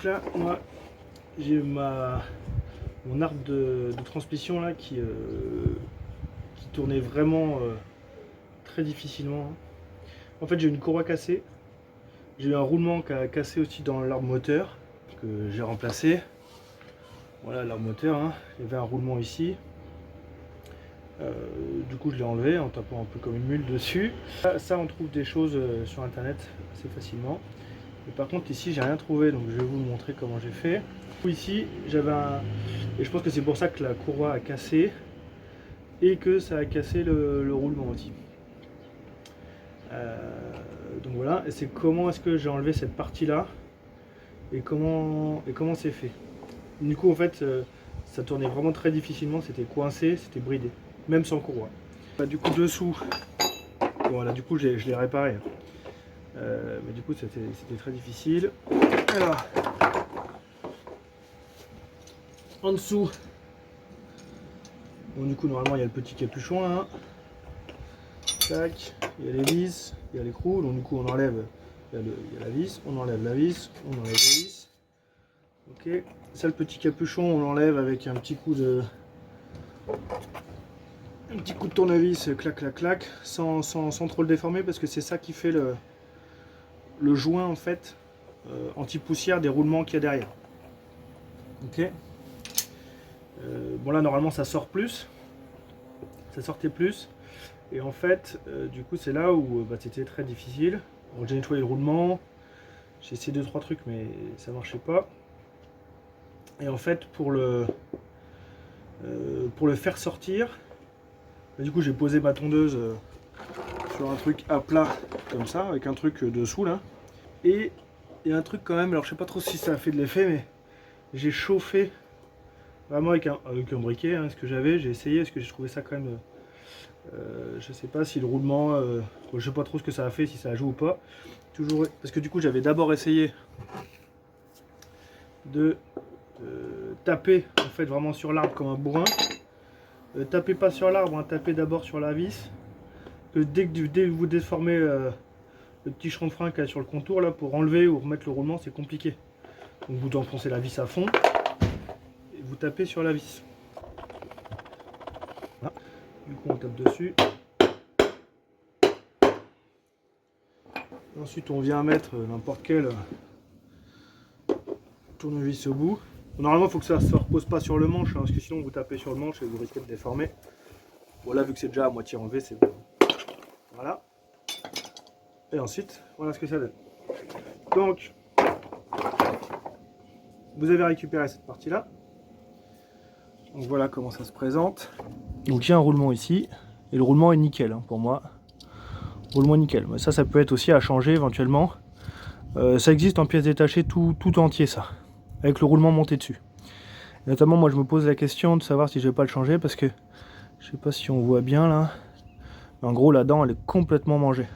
Donc là, moi, j'ai mon arbre de transmission là qui tournait vraiment très difficilement. En fait, j'ai une courroie cassée. J'ai eu un roulement qui a cassé aussi dans l'arbre moteur que j'ai remplacé. Voilà l'arbre moteur, hein. Il y avait un roulement ici. Du coup, je l'ai enlevé en tapant un peu comme une mule dessus. Ça on trouve des choses sur internet assez facilement. Et par contre, ici, j'ai rien trouvé, donc je vais vous montrer comment j'ai fait. Ici, j'avais un. Et je pense que c'est pour ça que la courroie a cassé et que ça a cassé le roulement aussi. Donc voilà, et c'est comment est-ce que j'ai enlevé cette partie-là et comment c'est fait. Du coup, en fait, ça tournait vraiment très difficilement, c'était coincé, c'était bridé, même sans courroie. Du coup, dessous, voilà, du coup, je l'ai réparé. Mais du coup, c'était très difficile. Alors, en dessous, bon, du coup, normalement, il y a le petit capuchon là. Tac, il y a les vis, il y a l'écrou, donc du coup, on enlève, il y a la vis, on enlève la vis, on enlève la vis. Ok, ça, le petit capuchon, on l'enlève avec un petit coup de tournevis, clac, clac, clac, sans trop le déformer, parce que c'est ça qui fait le joint, en fait, anti-poussière des roulements qu'il y a derrière. Ok. Bon là normalement ça sort plus, ça sortait plus, et en fait du coup c'est là où c'était très difficile. Donc j'ai nettoyé le roulement, j'ai essayé 2-3 trucs mais ça marchait pas. Et en fait pour le faire sortir, du coup j'ai posé ma tondeuse sur un truc à plat comme ça, avec un truc dessous là. Et il y a un truc quand même, alors je sais pas trop si ça a fait de l'effet, mais j'ai chauffé vraiment avec un briquet, hein, ce que j'avais, j'ai essayé, parce que j'ai trouvé ça quand même. Je sais pas si le roulement, je sais pas trop ce que ça a fait, si ça a joué ou pas. Toujours, parce que du coup j'avais d'abord essayé de taper en fait vraiment sur l'arbre comme un bourrin. Tapez pas sur l'arbre, hein, tapez d'abord sur la vis. Que dès que vous déformez le petit champ de frein qu'il y a sur le contour là pour enlever ou remettre le roulement, c'est compliqué. Donc vous enfoncez la vis à fond et vous tapez sur la vis. Voilà. Du coup on tape dessus. Ensuite on vient mettre n'importe quel tournevis au bout. Normalement il faut que ça ne se repose pas sur le manche, hein, parce que sinon vous tapez sur le manche et vous risquez de déformer. Voilà, vu que c'est déjà à moitié enlevé, c'est bon. Voilà. Et ensuite, voilà ce que ça donne. Donc, vous avez récupéré cette partie-là. Donc voilà comment ça se présente. Donc il y a un roulement ici, et le roulement est nickel hein, pour moi. Roulement nickel. Mais ça peut être aussi à changer éventuellement. Ça existe en pièces détachées tout entier ça, avec le roulement monté dessus. Et notamment moi je me pose la question de savoir si je vais pas le changer parce que je sais pas si on voit bien là. Mais en gros la dent elle est complètement mangée.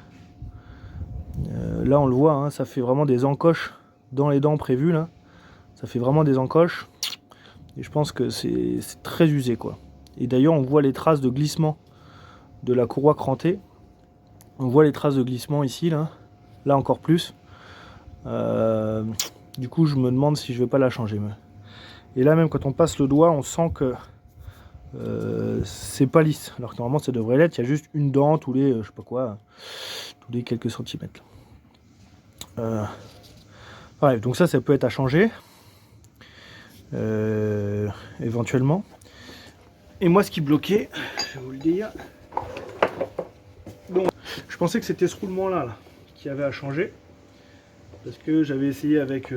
Là on le voit, hein, ça fait vraiment des encoches dans les dents prévues là. Ça fait vraiment des encoches. Et je pense que c'est très usé quoi. Et d'ailleurs on voit les traces de glissement de la courroie crantée. On voit les traces de glissement ici là. Là encore plus. Du coup je me demande si je vais pas la changer. Et là même quand on passe le doigt on sent que c'est pas lisse. Alors que normalement ça devrait l'être. Il y a juste une dent tous les je sais pas quoi. Tous les quelques centimètres. Bref, donc ça peut être à changer. Éventuellement. Et moi ce qui bloquait, je vais vous le dire. Bon, je pensais que c'était ce roulement là qui avait à changer. Parce que j'avais essayé avec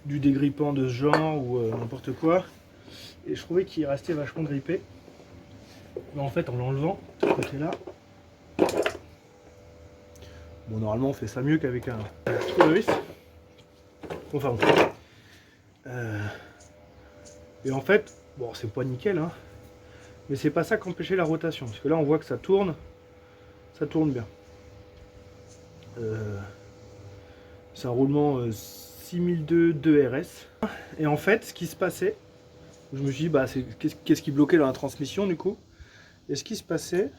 du dégrippant de ce genre ou n'importe quoi. Et je trouvais qu'il restait vachement grippé. Mais en fait en l'enlevant, de ce côté là. Bon normalement on fait ça mieux qu'avec un tournevis. Enfin bon. Et en fait, bon c'est pas nickel hein. Mais c'est pas ça qui empêchait la rotation. Parce que là on voit que ça tourne bien. C'est un roulement 6002 2RS. Et en fait, ce qui se passait, je me suis dit, bah, qu'est-ce qui bloquait dans la transmission du coup. Et ce qui se passait,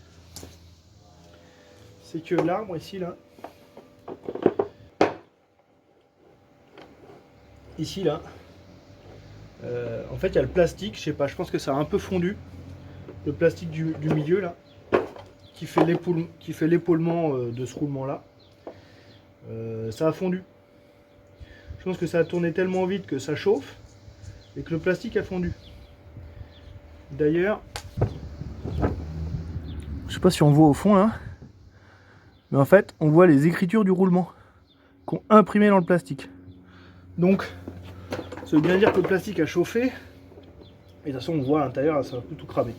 c'est que l'arbre ici, là, ici là, en fait il y a le plastique, je sais pas, je pense que ça a un peu fondu, le plastique du milieu là, qui fait l'épaulement de ce roulement là. Ça a fondu. Je pense que ça a tourné tellement vite que ça chauffe et que le plastique a fondu. D'ailleurs, je sais pas si on voit au fond là, mais en fait on voit les écritures du roulement qu'on imprimé dans le plastique. Donc ça veut bien dire que le plastique a chauffé, et de toute façon on voit à l'intérieur, ça va tout cramer.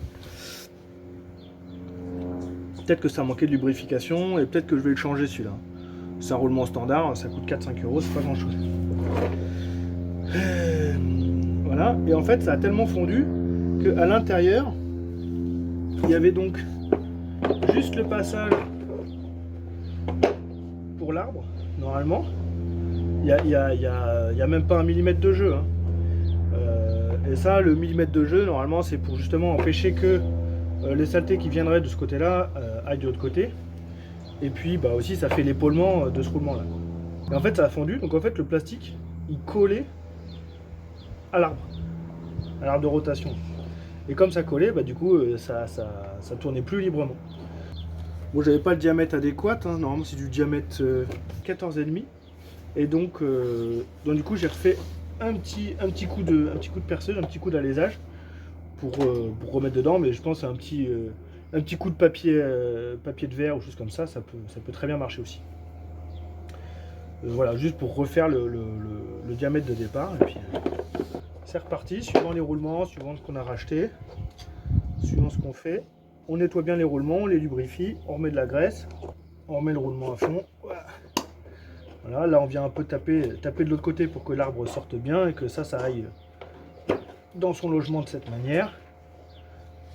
Peut-être que ça manquait de lubrification et peut-être que je vais le changer celui-là. C'est un roulement standard, ça coûte 4-5 €, c'est pas grand chose. Voilà, et en fait ça a tellement fondu qu'à l'intérieur, il y avait donc juste le passage pour l'arbre, normalement. Il y a même pas un millimètre de jeu. Hein. Et ça, le millimètre de jeu, normalement, c'est pour justement empêcher que les saletés qui viendraient de ce côté-là aillent de l'autre côté. Et puis bah, aussi, ça fait l'épaulement de ce roulement-là. Et en fait, ça a fondu, donc en fait, le plastique, il collait à l'arbre de rotation. Et comme ça collait, bah, du coup, ça tournait plus librement. Bon, j'avais pas le diamètre adéquat, hein. Normalement c'est du diamètre 14,5. Et donc du coup j'ai refait un petit coup de perceuse, un petit coup d'alésage pour remettre dedans, mais je pense à un petit coup de papier de verre ou chose comme ça, ça peut très bien marcher aussi. Voilà, juste pour refaire le diamètre de départ, et puis c'est reparti, suivant les roulements, suivant ce qu'on a racheté, suivant ce qu'on fait. On nettoie bien les roulements, on les lubrifie, on remet de la graisse, on remet le roulement à fond. Voilà, là on vient un peu taper de l'autre côté pour que l'arbre sorte bien et que ça aille dans son logement de cette manière.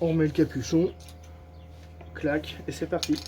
On remet le capuchon, clac, et c'est parti.